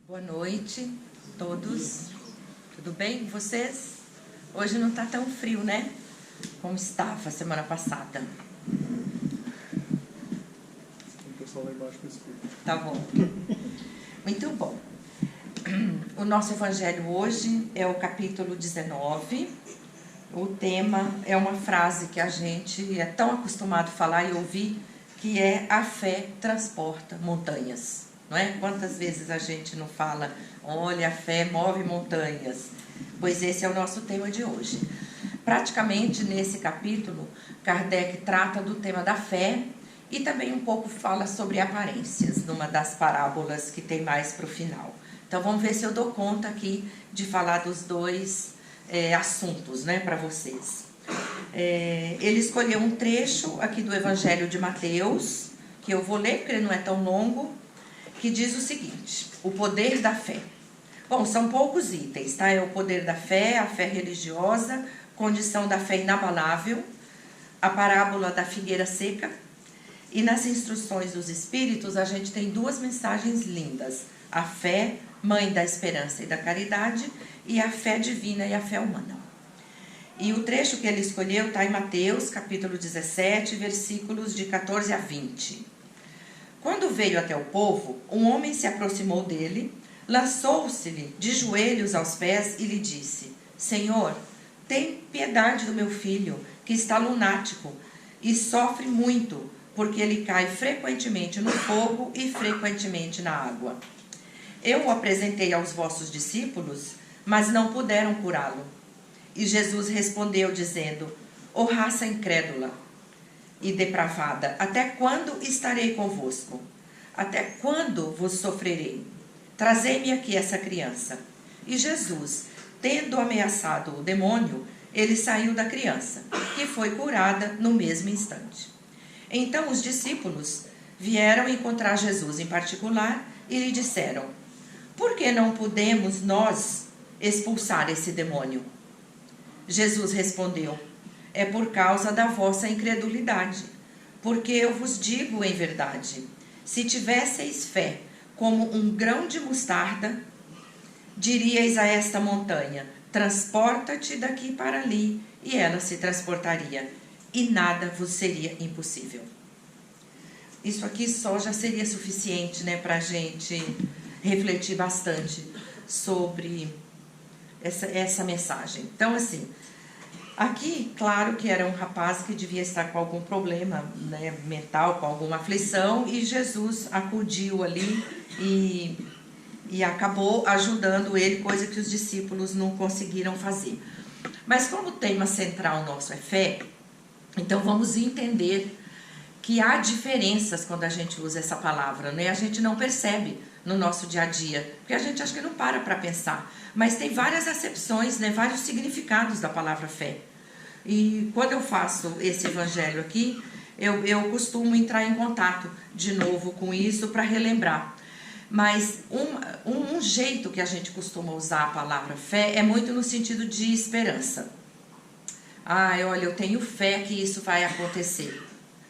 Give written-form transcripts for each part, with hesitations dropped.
Boa noite a todos, tudo bem com vocês? Hoje não está tão frio, né? Como estava semana passada. Tem pessoal lá embaixo que escuta. Tá bom. Muito bom. O nosso evangelho hoje é o capítulo 19. O tema é uma frase que a gente é tão acostumado a falar e ouvir, que é: a fé transporta montanhas. Não é? Quantas vezes a gente não fala: olha, a fé move montanhas? Pois esse é o nosso tema de hoje. Praticamente nesse capítulo, Kardec trata do tema da fé e também um pouco fala sobre aparências, numa das parábolas que tem mais para o final. Então vamos ver se eu dou conta aqui de falar dos dois assuntos, né, para vocês. Ele escolheu um trecho aqui do Evangelho de Mateus, que eu vou ler porque ele não é tão longo, que diz o seguinte: o poder da fé. Bom, são poucos itens, tá? É o poder da fé, a fé religiosa, condição da fé inabalável, a parábola da figueira seca. E nas instruções dos Espíritos a gente tem duas mensagens lindas: a fé, mãe da esperança e da caridade, e a fé divina e a fé humana. E o trecho que ele escolheu está em Mateus, capítulo 17, versículos de 14 a 20. Quando veio até o povo, um homem se aproximou dele, lançou-se-lhe de joelhos aos pés e lhe disse: Senhor, tem piedade do meu filho, que está lunático e sofre muito, porque ele cai frequentemente no fogo e frequentemente na água. Eu o apresentei aos vossos discípulos, mas não puderam curá-lo. E Jesus respondeu dizendo: ó raça incrédula e depravada, até quando estarei convosco? Até quando vos sofrerei? Trazei-me aqui essa criança. E Jesus, tendo ameaçado o demônio, ele saiu da criança, que foi curada no mesmo instante. Então os discípulos vieram encontrar Jesus em particular e lhe disseram: por que não podemos nós expulsar esse demônio? Jesus respondeu: é por causa da vossa incredulidade. Porque eu vos digo em verdade, se tivesseis fé como um grão de mostarda, diríeis a esta montanha: transporta-te daqui para ali, e ela se transportaria, e nada vos seria impossível. Isso aqui só já seria suficiente, né, para a gente refletir bastante sobre essa mensagem. Então, assim, aqui, claro que era um rapaz que devia estar com algum problema, né, mental, com alguma aflição, e Jesus acudiu ali e acabou ajudando ele, coisa que os discípulos não conseguiram fazer. Mas como o tema central nosso é fé, então vamos entender que há diferenças quando a gente usa essa palavra, né? A gente não percebe no nosso dia a dia, porque a gente acha que não para pensar, mas tem várias acepções, né? Vários significados da palavra fé. E quando eu faço esse evangelho aqui, eu costumo entrar em contato de novo com isso para relembrar. Mas um jeito que a gente costuma usar a palavra fé é muito no sentido de esperança. Olha, eu tenho fé que isso vai acontecer.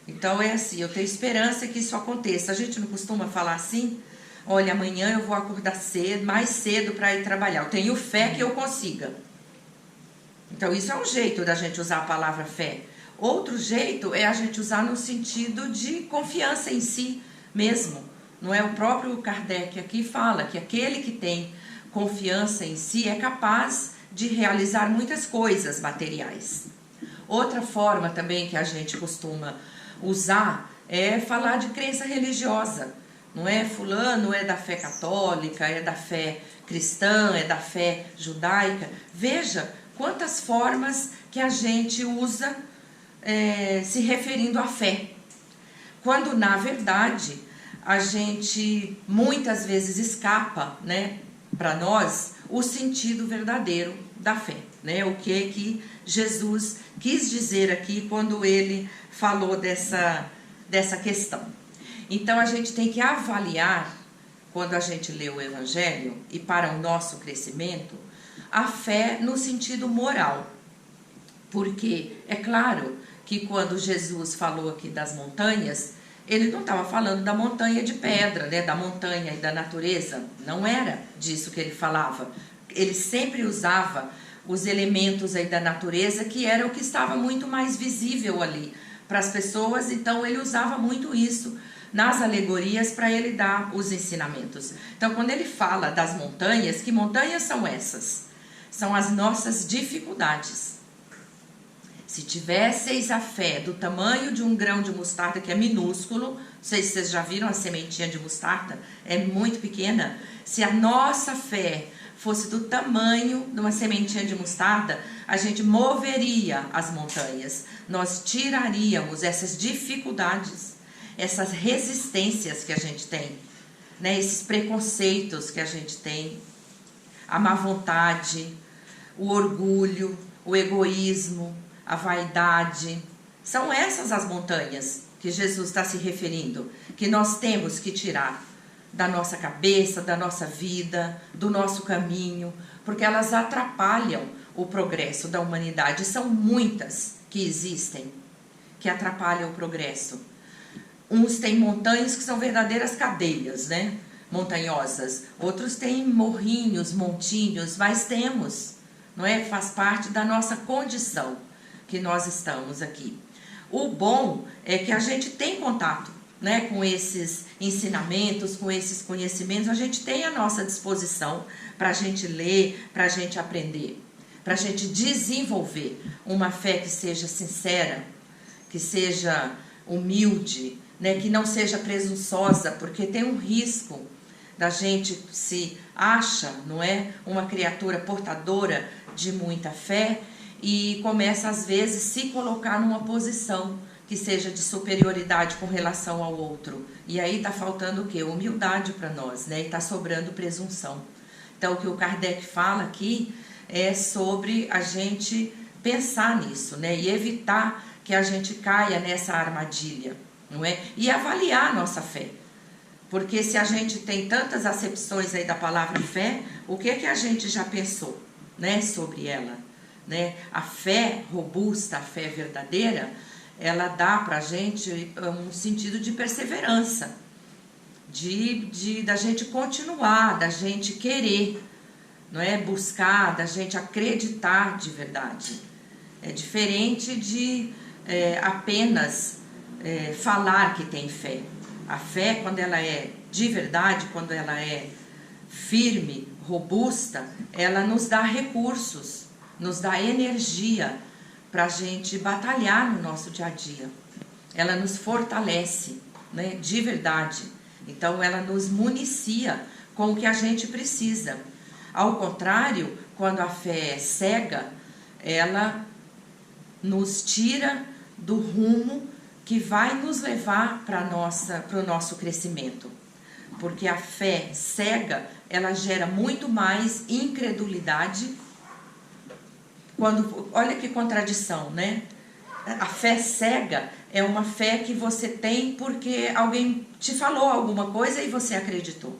Então é assim, eu tenho esperança que isso aconteça. A gente não costuma falar assim: olha, amanhã eu vou acordar cedo, mais cedo para ir trabalhar. Eu tenho fé que eu consiga. Então isso é um jeito da gente usar a palavra fé. Outro jeito é a gente usar no sentido de confiança em si mesmo. Não é? O próprio Kardec aqui fala que aquele que tem confiança em si é capaz de realizar muitas coisas materiais. Outra forma também que a gente costuma usar é falar de crença religiosa. Não é? Fulano é da fé católica, é da fé cristã, é da fé judaica. Veja quantas formas que a gente usa se referindo à fé. Quando, na verdade, a gente muitas vezes escapa, né, para nós o sentido verdadeiro da fé, né? O que Jesus quis dizer aqui quando ele falou dessa questão. Então a gente tem que avaliar, quando a gente lê o Evangelho, e para o nosso crescimento, a fé no sentido moral. Porque é claro que quando Jesus falou aqui das montanhas, Ele não estava falando da montanha de pedra, né, da montanha e da natureza. Não era disso que ele falava. Ele sempre usava os elementos aí da natureza, que era o que estava muito mais visível ali para as pessoas. Então ele usava muito isso nas alegorias para ele dar os ensinamentos. Então quando ele fala das montanhas, que montanhas são essas? São as nossas dificuldades. Se tivesseis a fé do tamanho de um grão de mostarda, que é minúsculo, não sei se vocês já viram a sementinha de mostarda, é muito pequena. Se a nossa fé fosse do tamanho de uma sementinha de mostarda, a gente moveria as montanhas. Nós tiraríamos essas dificuldades, essas resistências que a gente tem, né? Esses preconceitos que a gente tem, a má vontade, o orgulho, o egoísmo, a vaidade. São essas as montanhas que Jesus está se referindo, que nós temos que tirar da nossa cabeça, da nossa vida, do nosso caminho, porque elas atrapalham o progresso da humanidade. São muitas que existem que atrapalham o progresso. Uns têm montanhas que são verdadeiras cadeias, né? Montanhosas. Outros têm morrinhos, montinhos, mas temos, não é? Faz parte da nossa condição que nós estamos aqui. O bom é que a gente tem contato, né, com esses ensinamentos, com esses conhecimentos. A gente tem à nossa disposição para a gente ler, para a gente aprender, para a gente desenvolver uma fé que seja sincera, que seja humilde, né, que não seja presunçosa, porque tem um risco da gente se acha, não é, uma criatura portadora de muita fé e começa às vezes se colocar numa posição que seja de superioridade com relação ao outro. E aí está faltando o quê? Humildade para nós, né? E está sobrando presunção. Então o que o Kardec fala aqui é sobre a gente pensar nisso, né? E evitar que a gente caia nessa armadilha, não é? E avaliar a nossa fé. Porque se a gente tem tantas acepções aí da palavra fé, o que é que a gente já pensou, né, sobre ela? Né? A fé robusta, a fé verdadeira, ela dá para a gente um sentido de perseverança, da gente continuar, da gente querer, não é? Buscar, da gente acreditar de verdade. É diferente de apenas falar que tem fé. A fé, quando ela é de verdade, quando ela é firme, robusta, ela nos dá recursos, nos dá energia para a gente batalhar no nosso dia a dia. Ela nos fortalece, né, de verdade. Então ela nos municia com o que a gente precisa. Ao contrário, quando a fé é cega, ela nos tira do rumo que vai nos levar para o nosso crescimento. Porque a fé cega, ela gera muito mais incredulidade. Olha que contradição, né? A fé cega é uma fé que você tem porque alguém te falou alguma coisa e você acreditou.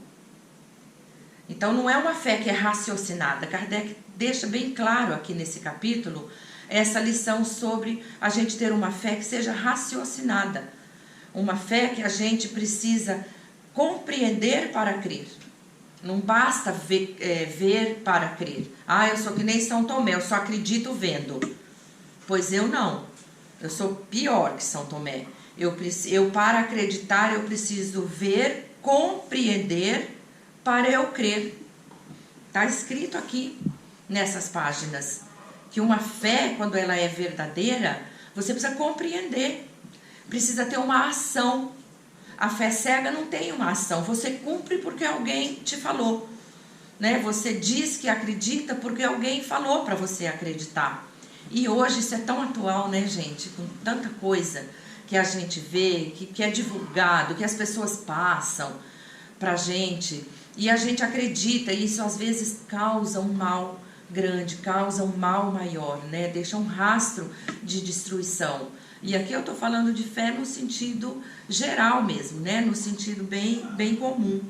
Então não é uma fé que é raciocinada. Kardec deixa bem claro aqui nesse capítulo essa lição sobre a gente ter uma fé que seja raciocinada. Uma fé que a gente precisa compreender para crer. Não basta ver para crer. Eu sou que nem São Tomé, eu só acredito vendo. Pois eu não. Eu sou pior que São Tomé. Eu para acreditar, eu preciso ver, compreender para eu crer. Está escrito aqui nessas páginas que uma fé, quando ela é verdadeira, você precisa compreender. Precisa ter uma ação. A fé cega não tem uma ação. Você cumpre porque alguém te falou, né? Você diz que acredita porque alguém falou para você acreditar. E hoje isso é tão atual, né, gente? Com tanta coisa que a gente vê, que é divulgado, que as pessoas passam pra gente. E a gente acredita, e isso às vezes causa um mal grande, causa um mal maior, né? Deixa um rastro de destruição. E aqui eu estou falando de fé no sentido geral mesmo, né? No sentido bem comum.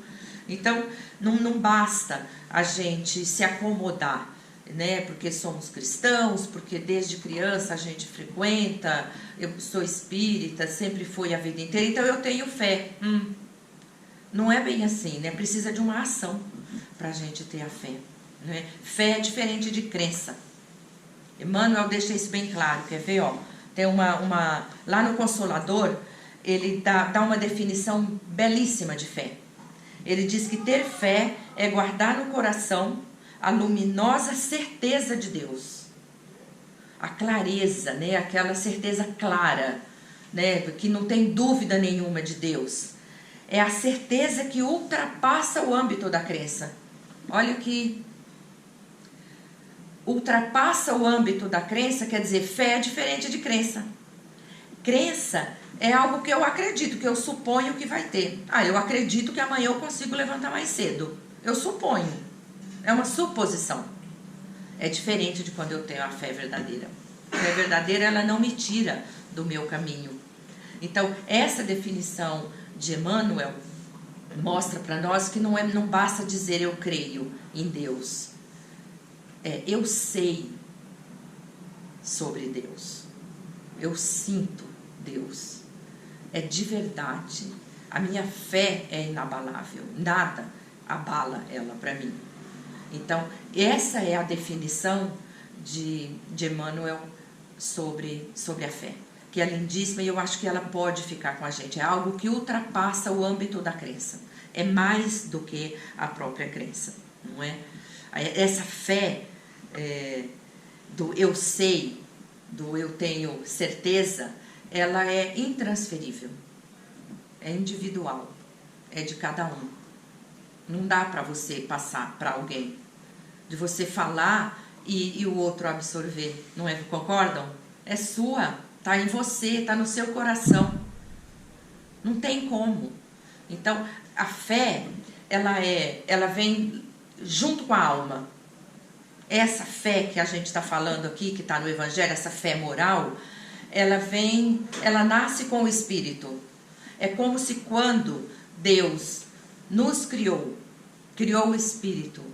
Então, não basta a gente se acomodar. né? Porque somos cristãos, porque desde criança a gente frequenta, eu sou espírita, sempre fui a vida inteira, então eu tenho fé. Não é bem assim, né? Precisa de uma ação para a gente ter a fé, né? Fé é diferente de crença. Emmanuel deixa isso bem claro, quer ver? Ó, tem lá no Consolador, ele dá uma definição belíssima de fé. Ele diz que ter fé é guardar no coração a luminosa certeza de Deus. A clareza, né? Aquela certeza clara, né? Que não tem dúvida nenhuma de Deus. É a certeza que ultrapassa o âmbito da crença. Olha que ultrapassa o âmbito da crença, quer dizer, fé é diferente de crença. Crença é algo que eu acredito, que eu suponho que vai ter. Eu acredito que amanhã eu consigo levantar mais cedo. Eu suponho. É uma suposição. É diferente de quando eu tenho a fé verdadeira. A fé verdadeira, ela não me tira do meu caminho. Então, essa definição de Emmanuel mostra para nós que não basta dizer eu creio em Deus. Eu sei sobre Deus. Eu sinto Deus. É de verdade. A minha fé é inabalável. Nada abala ela para mim. Então, essa é a definição de Emmanuel sobre a fé. Que é lindíssima e eu acho que ela pode ficar com a gente. É algo que ultrapassa o âmbito da crença. É mais do que a própria crença, não é? Essa fé do eu sei, do eu tenho certeza, ela é intransferível. É individual. É de cada um. Não dá para você passar para alguém. De você falar e o outro absorver. Não é? Concordam? É sua. Está em você, está no seu coração. Não tem como. Então, a fé, ela vem junto com a alma. Essa fé que a gente está falando aqui, que está no Evangelho, essa fé moral, ela nasce com o Espírito. É como se quando Deus nos criou o Espírito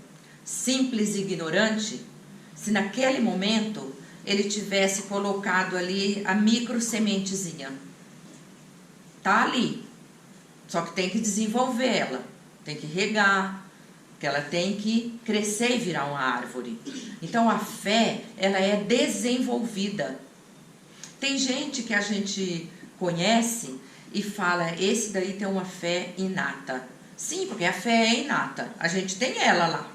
simples e ignorante, se naquele momento ele tivesse colocado ali a micro sementezinha. Tá ali. Só que tem que desenvolver ela. Tem que regar. Porque ela tem que crescer e virar uma árvore. Então a fé, ela é desenvolvida. Tem gente que a gente conhece e fala, esse daí tem uma fé inata. Sim, porque a fé é inata. A gente tem ela lá.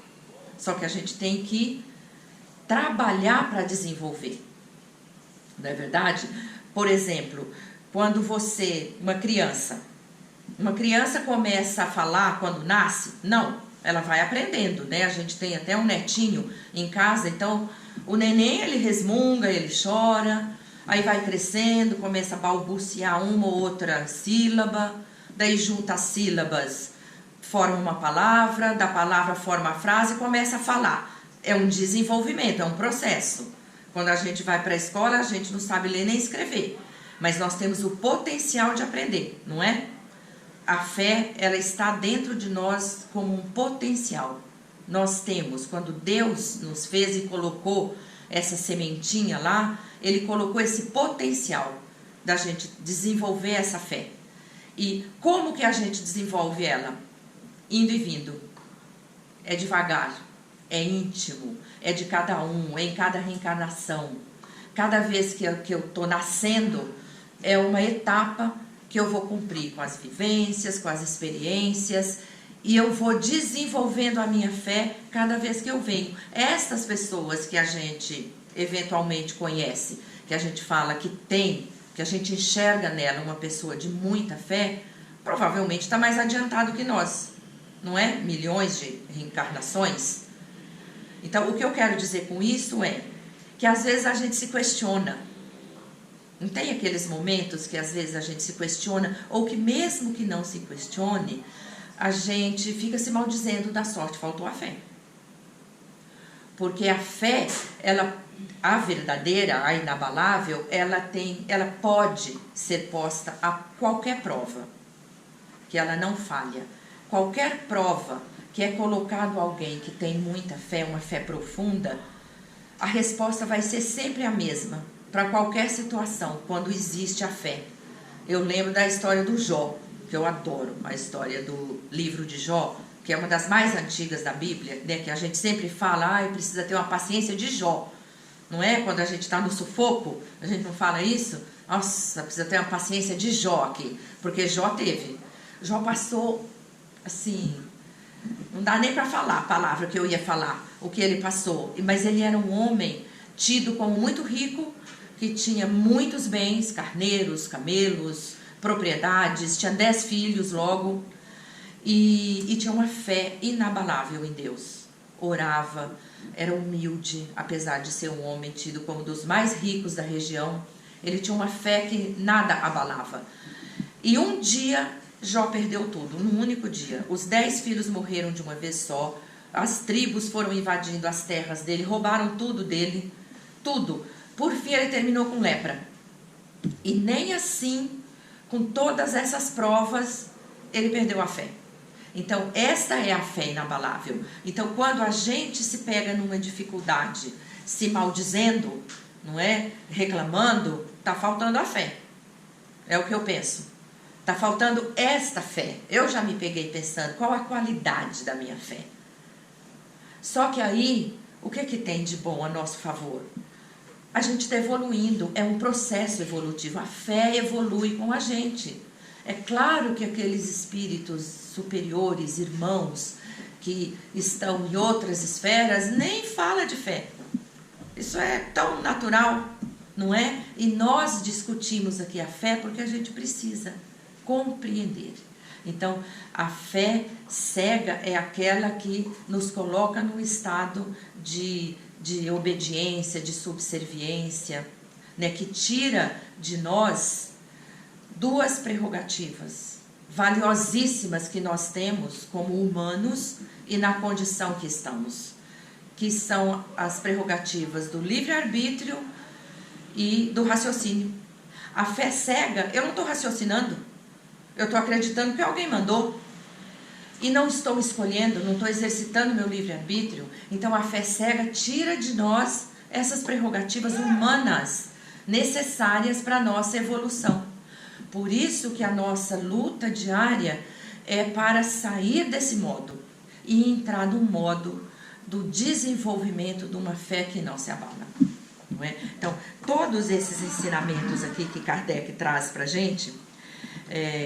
Só que a gente tem que trabalhar para desenvolver. Não é verdade? Por exemplo, quando uma criança começa a falar quando nasce, não, ela vai aprendendo, né? A gente tem até um netinho em casa, então o neném, ele resmunga, ele chora, aí vai crescendo, começa a balbuciar uma ou outra sílaba, daí junta as sílabas, forma uma palavra, da palavra forma a frase e começa a falar. É um desenvolvimento, é um processo. Quando a gente vai para a escola, a gente não sabe ler nem escrever. Mas nós temos o potencial de aprender, não é? A fé, ela está dentro de nós como um potencial. Nós temos, quando Deus nos fez e colocou essa sementinha lá, Ele colocou esse potencial da gente desenvolver essa fé. E como que a gente desenvolve ela? Indo e vindo. É devagar. É íntimo, é de cada um, é em cada reencarnação. Cada vez que eu estou nascendo, é uma etapa que eu vou cumprir com as vivências, com as experiências, e eu vou desenvolvendo a minha fé cada vez que eu venho. Estas pessoas que a gente eventualmente conhece, que a gente fala que tem, que a gente enxerga nela uma pessoa de muita fé, provavelmente está mais adiantado que nós, não é? Milhões de reencarnações. Então, o que eu quero dizer com isso é que às vezes a gente se questiona. Não tem aqueles momentos que às vezes a gente se questiona, ou que mesmo que não se questione, a gente fica se maldizendo da sorte, faltou a fé. Porque a fé, a verdadeira, a inabalável, ela pode ser posta a qualquer prova, que ela não falha. Qualquer prova que é colocado alguém que tem muita fé, uma fé profunda, a resposta vai ser sempre a mesma para qualquer situação, quando existe a fé. Eu lembro da história do Jó, que eu adoro, a história do livro de Jó, que é uma das mais antigas da Bíblia, né? Que a gente sempre fala, precisa ter uma paciência de Jó. Não é? Quando a gente está no sufoco, a gente não fala isso? Nossa, precisa ter uma paciência de Jó aqui, porque Jó teve. Jó passou, assim, não dá nem para falar a palavra que eu ia falar, o que ele passou. Mas ele era um homem tido como muito rico, que tinha muitos bens, carneiros, camelos, propriedades, tinha 10 filhos logo, e tinha uma fé inabalável em Deus. Orava, era humilde, apesar de ser um homem tido como um dos mais ricos da região. Ele tinha uma fé que nada abalava. E um dia, Jó perdeu tudo, num único dia. Os 10 filhos morreram de uma vez só, as tribos foram invadindo as terras dele, roubaram tudo dele, tudo. Por fim, ele terminou com lepra. E nem assim, com todas essas provas, ele perdeu a fé. Então, esta é a fé inabalável. Então, quando a gente se pega numa dificuldade, se maldizendo, não é? Reclamando, está faltando a fé. É o que eu penso. Está faltando esta fé. Eu já me peguei pensando, qual a qualidade da minha fé? Só que aí, o que tem de bom a nosso favor? A gente está evoluindo, é um processo evolutivo. A fé evolui com a gente. É claro que aqueles espíritos superiores, irmãos, que estão em outras esferas, nem fala de fé. Isso é tão natural, não é? E nós discutimos aqui a fé porque a gente precisa compreender. Então, a fé cega é aquela que nos coloca num estado de obediência, de subserviência, né? Que tira de nós duas prerrogativas valiosíssimas que nós temos como humanos e na condição que estamos, que são as prerrogativas do livre-arbítrio e do raciocínio. A fé cega, eu não estou raciocinando, eu estou acreditando que alguém mandou e não estou escolhendo, não estou exercitando meu livre-arbítrio. Então a fé cega tira de nós essas prerrogativas humanas necessárias para a nossa evolução. Por isso que a nossa luta diária é para sair desse modo e entrar no modo do desenvolvimento de uma fé que não se abala. Não é? Então, todos esses ensinamentos aqui que Kardec traz para a gente,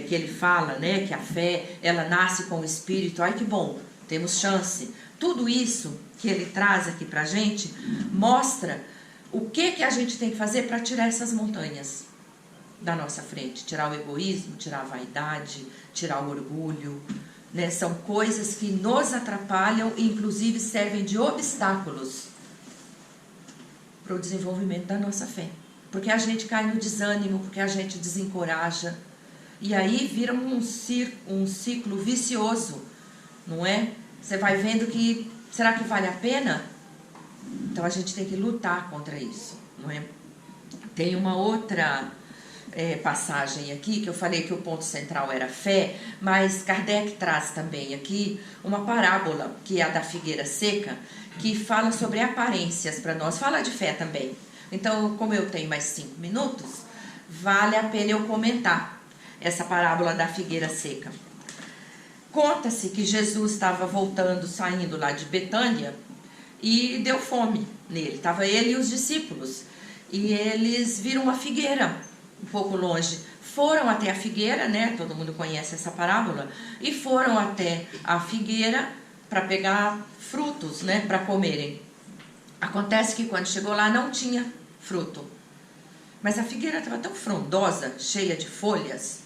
que ele fala, né, que a fé, ela nasce com o Espírito, ai que bom, temos chance. Tudo isso que ele traz aqui para a gente mostra o que a gente tem que fazer para tirar essas montanhas da nossa frente, tirar o egoísmo, tirar a vaidade, tirar o orgulho, né? São coisas que nos atrapalham e inclusive servem de obstáculos para o desenvolvimento da nossa fé, porque a gente cai no desânimo, porque a gente desencoraja, e aí vira um ciclo vicioso, não é? Você vai vendo que, será que vale a pena? Então a gente tem que lutar contra isso, não é? Tem uma outra passagem aqui, que eu falei que o ponto central era fé, mas Kardec traz também aqui uma parábola, que é a da figueira seca, que fala sobre aparências para nós, fala de fé também. Então, como eu tenho mais 5 minutos, vale a pena eu comentar essa parábola da figueira seca. Conta-se que Jesus estava voltando, saindo lá de Betânia, e deu fome nele, estava ele e os discípulos, e eles viram uma figueira um pouco longe, foram até a figueira, né? Todo mundo conhece essa parábola, e foram até a figueira para pegar frutos, né? Para comerem. Acontece que quando chegou lá não tinha fruto, mas a figueira estava tão frondosa, cheia de folhas.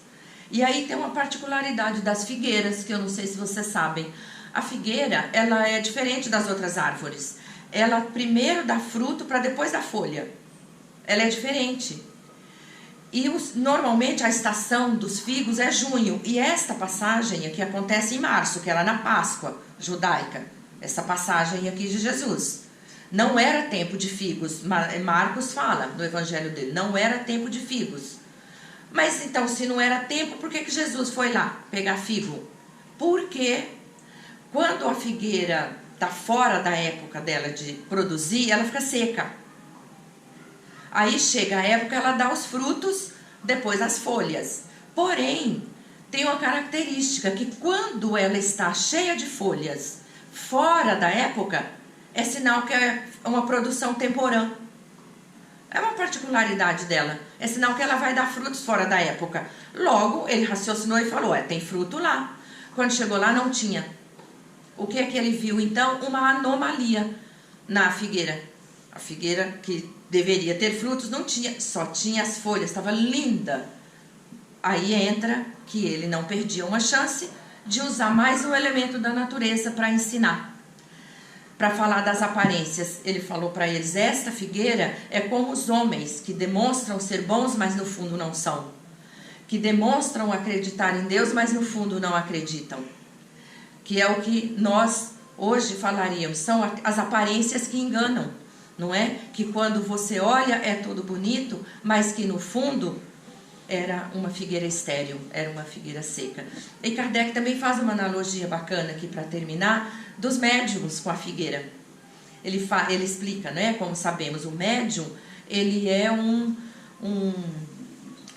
E aí tem uma particularidade das figueiras, que eu não sei se vocês sabem. A figueira, ela é diferente das outras árvores. Ela primeiro dá fruto para depois dar folha. Ela é diferente. E normalmente a estação dos figos é junho. E esta passagem aqui acontece em março, que era na Páscoa judaica. Essa passagem aqui de Jesus. Não era tempo de figos. Marcos fala no evangelho dele, não era tempo de figos. Mas então, se não era tempo, por que Jesus foi lá pegar figo? Porque quando a figueira está fora da época dela de produzir, ela fica seca. Aí chega a época, ela dá os frutos, depois as folhas. Porém, tem uma característica que quando ela está cheia de folhas fora da época, é sinal que é uma produção temporã. É uma particularidade dela. É sinal que ela vai dar frutos fora da época. Logo, ele raciocinou e falou, tem fruto lá. Quando chegou lá, não tinha. O que é que ele viu, então? Uma anomalia na figueira. A figueira que deveria ter frutos não tinha, só tinha as folhas, estava linda. Aí entra que ele não perdia uma chance de usar mais um elemento da natureza para ensinar. Para falar das aparências, ele falou para eles, esta figueira é como os homens que demonstram ser bons, mas no fundo não são. Que demonstram acreditar em Deus, mas no fundo não acreditam. Que é o que nós hoje falaríamos, são as aparências que enganam, não é? Que quando você olha é tudo bonito, mas que no fundo era uma figueira estéril, era uma figueira seca. E Kardec também faz uma analogia bacana aqui para terminar, dos médiums com a figueira. Ele explica, né? Como sabemos, o médium, ele é um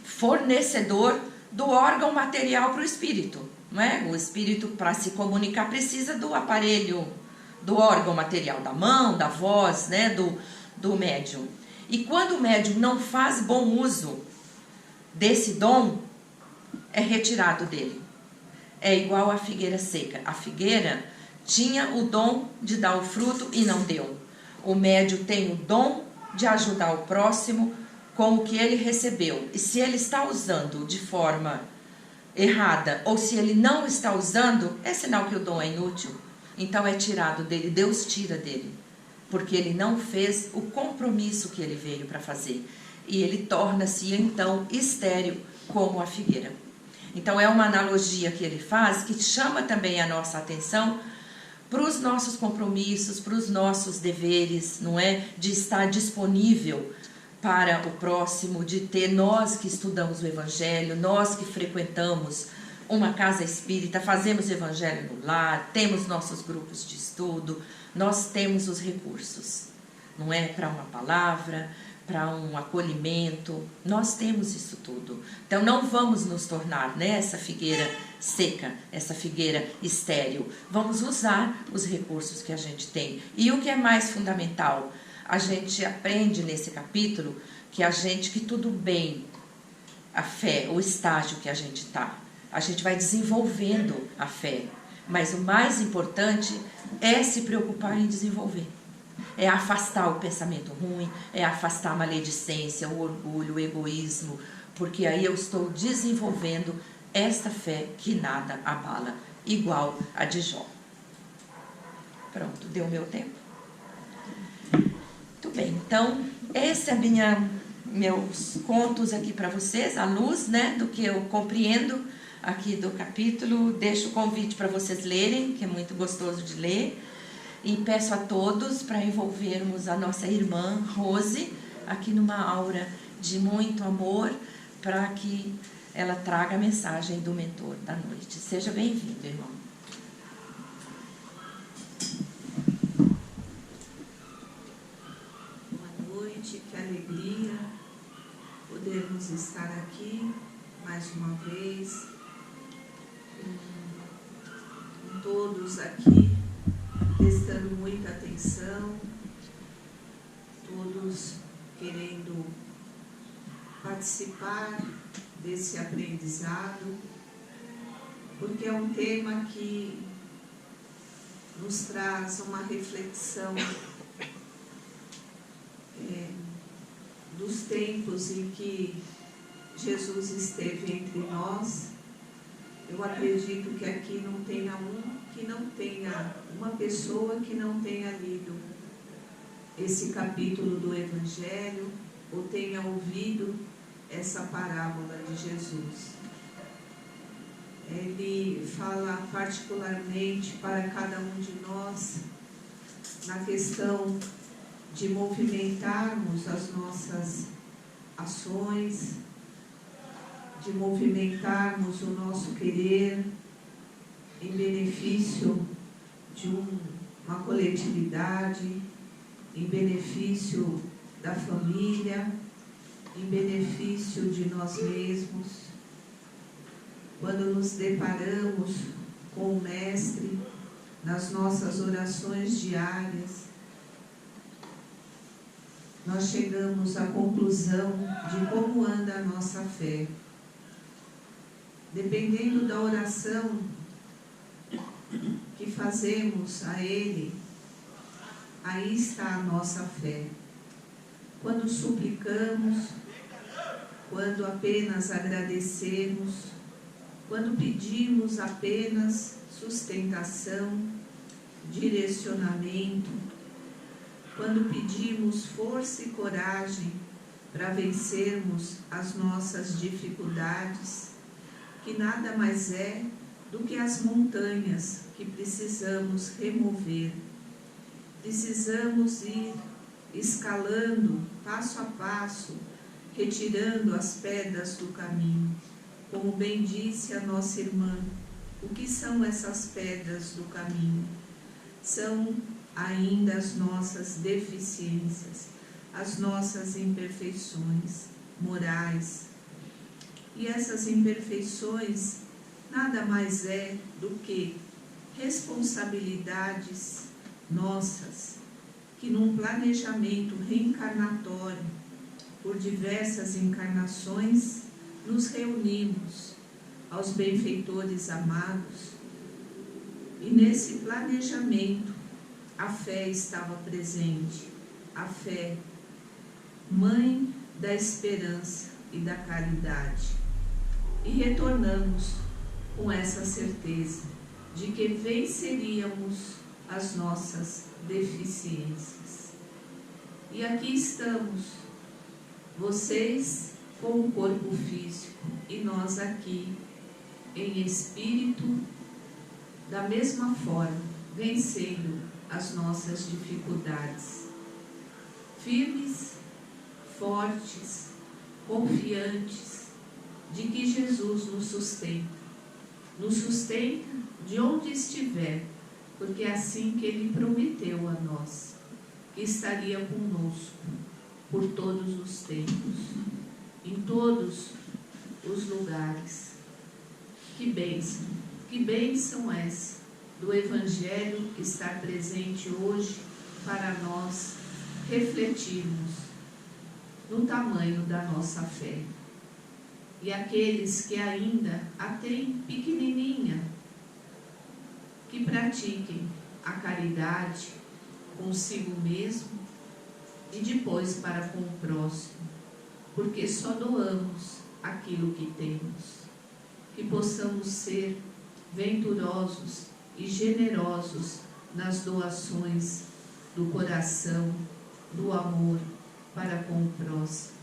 fornecedor do órgão material para o espírito. Não é? O espírito, para se comunicar, precisa do aparelho, do órgão material, da mão, da voz, né? do médium. E quando o médium não faz bom uso desse dom, é retirado dele. É igual à figueira seca. A figueira tinha o dom de dar o fruto e não deu. O médium tem o dom de ajudar o próximo com o que ele recebeu. E se ele está usando de forma errada, ou se ele não está usando, é sinal que o dom é inútil. Então é tirado dele, Deus tira dele, porque ele não fez o compromisso que ele veio para fazer. E ele torna-se então estéril como a figueira. Então é uma analogia que ele faz, que chama também a nossa atenção para os nossos compromissos, para os nossos deveres, não é? De estar disponível para o próximo, de ter, nós que estudamos o Evangelho, nós que frequentamos uma casa espírita, fazemos Evangelho no lar, temos nossos grupos de estudo, nós temos os recursos, não é? Para uma palavra, para um acolhimento, nós temos isso tudo. Então não vamos nos tornar, né, essa figueira seca, essa figueira estéril. Vamos usar os recursos que a gente tem. E o que é mais fundamental, a gente aprende nesse capítulo que tudo bem, a fé, o estágio que a gente está. A gente vai desenvolvendo a fé, mas o mais importante é se preocupar em desenvolver. É afastar o pensamento ruim, é afastar a maledicência, o orgulho, o egoísmo, porque aí eu estou desenvolvendo esta fé que nada abala, igual a de Jó. Pronto, deu meu tempo. Muito bem, então, esse é meus contos aqui para vocês, à luz, né, do que eu compreendo aqui do capítulo. Deixo o convite para vocês lerem, que é muito gostoso de ler. E peço a todos para envolvermos a nossa irmã Rose aqui numa aura de muito amor, para que ela traga a mensagem do mentor da noite. Seja bem-vindo, irmão. Boa noite, que alegria podermos estar aqui mais uma vez, com todos aqui, prestando muita atenção, todos querendo participar desse aprendizado, porque é um tema que nos traz uma reflexão dos tempos em que Jesus esteve entre nós. Eu acredito que aqui não tenha uma pessoa que não tenha lido esse capítulo do Evangelho ou tenha ouvido essa parábola de Jesus. Ele fala particularmente para cada um de nós na questão de movimentarmos as nossas ações, de movimentarmos o nosso querer em benefício de um uma coletividade, em benefício da família, em benefício de nós mesmos. Quando nos deparamos com o Mestre nas nossas orações diárias, nós chegamos à conclusão de como anda a nossa fé. Dependendo da oração que fazemos a Ele, aí está a nossa fé. Quando suplicamos, quando apenas agradecemos, quando pedimos apenas sustentação, direcionamento, quando pedimos força e coragem para vencermos as nossas dificuldades, que nada mais é do que as montanhas que precisamos remover. Precisamos ir escalando passo a passo, retirando as pedras do caminho. Como bem disse a nossa irmã, o que são essas pedras do caminho? São ainda as nossas deficiências, as nossas imperfeições morais. E essas imperfeições nada mais é do que responsabilidades nossas, que num planejamento reencarnatório, por diversas encarnações, nos reunimos aos benfeitores amados, e nesse planejamento a fé estava presente, a fé, mãe da esperança e da caridade. E retornamos com essa certeza de que venceríamos as nossas deficiências. E aqui estamos, vocês com o corpo físico e nós aqui em espírito, da mesma forma, vencendo as nossas dificuldades, firmes, fortes, confiantes de que Jesus nos sustenta de onde estiver, porque é assim que Ele prometeu a nós, que estaria conosco por todos os tempos, em todos os lugares. Que bênção essa do Evangelho estar presente hoje para nós refletirmos no tamanho da nossa fé. E aqueles que ainda a têm pequenininha, que pratiquem a caridade consigo mesmo e depois para com o próximo, porque só doamos aquilo que temos. Que possamos ser venturosos e generosos nas doações do coração, do amor para com o próximo.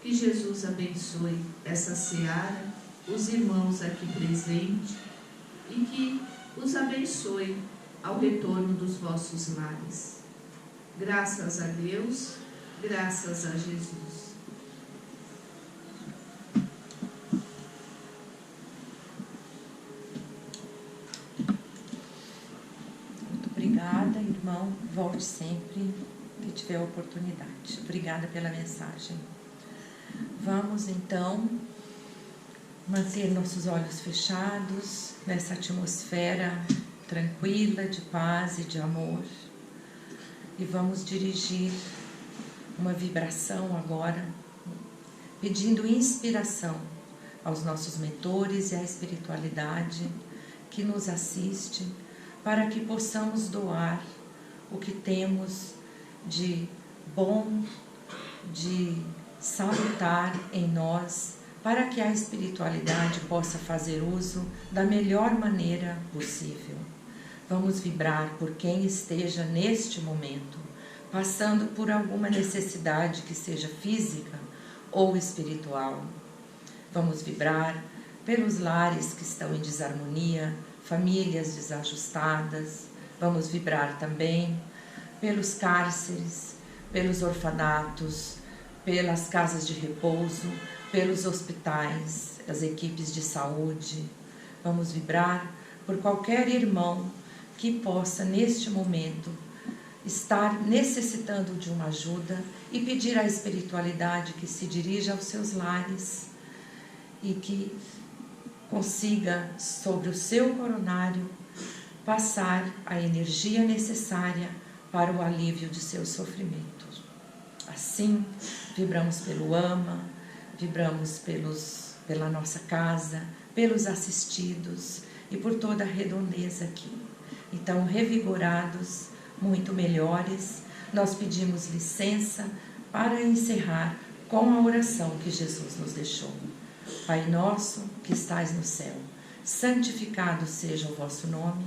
Que Jesus abençoe essa seara, os irmãos aqui presentes, e que os abençoe ao retorno dos vossos lares. Graças a Deus, graças a Jesus. Obrigada, irmão. Volte sempre que tiver a oportunidade. Obrigada pela mensagem. Vamos, então, manter nossos olhos fechados nessa atmosfera tranquila, de paz e de amor. E vamos dirigir uma vibração agora, pedindo inspiração aos nossos mentores e à espiritualidade que nos assiste, para que possamos doar o que temos de bom, de salutar em nós, para que a espiritualidade possa fazer uso da melhor maneira possível. Vamos vibrar por quem esteja neste momento, passando por alguma necessidade que seja física ou espiritual. Vamos vibrar pelos lares que estão em desarmonia, famílias desajustadas. Vamos vibrar também pelos cárceres, pelos orfanatos, pelas casas de repouso, pelos hospitais, as equipes de saúde. Vamos vibrar por qualquer irmão que possa, neste momento, estar necessitando de uma ajuda e pedir à espiritualidade que se dirija aos seus lares e que consiga, sobre o seu coronário, passar a energia necessária para o alívio de seus sofrimentos. Assim, vibramos pelo AMA, vibramos pela nossa casa, pelos assistidos e por toda a redondeza aqui. Então, revigorados, muito melhores, nós pedimos licença para encerrar com a oração que Jesus nos deixou. Pai nosso que estais no céu, santificado seja o vosso nome,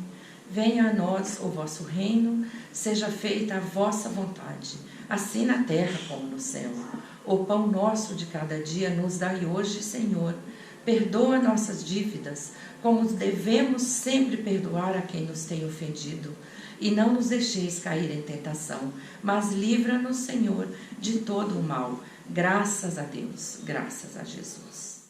venha a nós o vosso reino, seja feita a vossa vontade, assim na terra como no céu. O pão nosso de cada dia nos dai hoje, Senhor. Perdoa nossas dívidas, como devemos sempre perdoar a quem nos tem ofendido. E não nos deixeis cair em tentação, mas livra-nos, Senhor, de todo o mal. Graças a Deus, graças a Jesus.